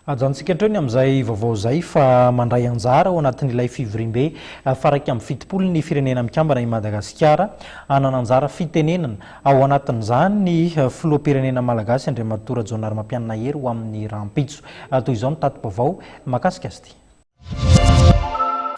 Ajantsika trony amin'izay vaovao zay fa mandray anjara ao anatin'ilay fivorimbe faraky amin'ny fitopolo ny firenena mikambana i Madagasikara anana anjara fitenenana ao anatin'izany ny filoham-pirenena malagasy Andriamatoa Rajaonarimampianina Hery ho amin'ny rahampitso. Toy izao ny tatim-baovao mahakasika azy ity.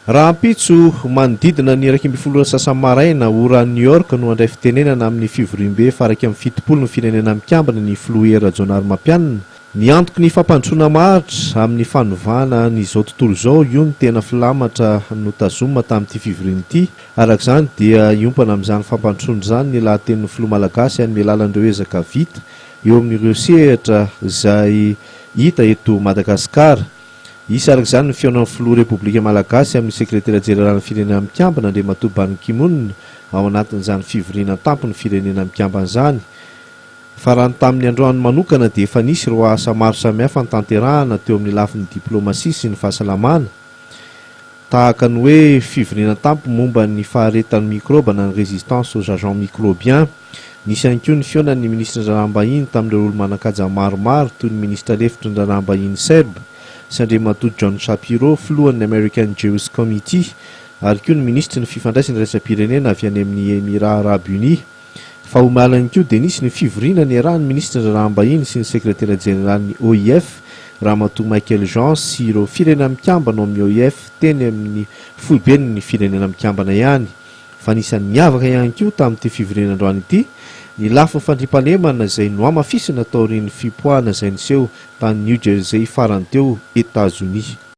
Rahampitso manodidina ny 12 Sasamaraina ora New York no andray fitenenana amin'ny fivorimbe faraky amin'ny fitopolo ny firenena mikambana ny filoha Hery Rajaonarimampianina. Niantoky ny fampandroana maritra amin'ny fanovana n'izao tontolo izao io ny tena filamatra notazomina tamin'ity fivoriana ity. Araka izany dia iompana amin'izany fampandroana izany ny lahatenin'ny filoha malagasy amin'ny alalan'ireo ezaka vita eo amin'ireo sehatra izay hita eto Madagasikara. Isy araka izany ny fihaonan'ny filoha Repoblika Malagasy amin'ny sekretera jeneraly firenena mikambana Andriamatoa Ban Ki-moon ao anatin'izany fivoriana tampony firenena mikambana izany. Fa raha tamin'ny androany manokana dia efa nisy ireo asa maro samihafa nitanterahana teo amin'ny lafin'ny diplomasia sy ny fahasalamana, tahaka ny hoe fivoriana tampo momba ny faharetan'ny mikroba na ny résistance aux agents microbiens. Nisy ihany koa ny fihaonan'ny ministra ndraraham-bahiny tamin'ireo olo manan-kaja maromaro toy ny ministra lefitra ndraraham-bahiny Serbe sy Andriamatoa John Shapiro, filohan'ny American Jewish Committee, ary koa ny ministra ny fifandraisana iraisam-pirenena avy any amin'ny Émirats Arabes Unis. Fa omaly ihany koa dia nisy ny fivoriana niarahan'ny ministra ndraraham-bahiny sy ny sekretera jeneraly OIF Ramatoa Michael Jean sy ireo firenena mikambana ao amin'ny OIF teny amin'ny foibeny ny firenena mikambana ihany. Fa nisan'ny niavaka ihany koa tamin'ity fivoriana androany ity ny lafiny fandriampahalemana izay noamafisina tao aorian'ny fipoahana izay niseho tany New Jersey farany teo États-Unis.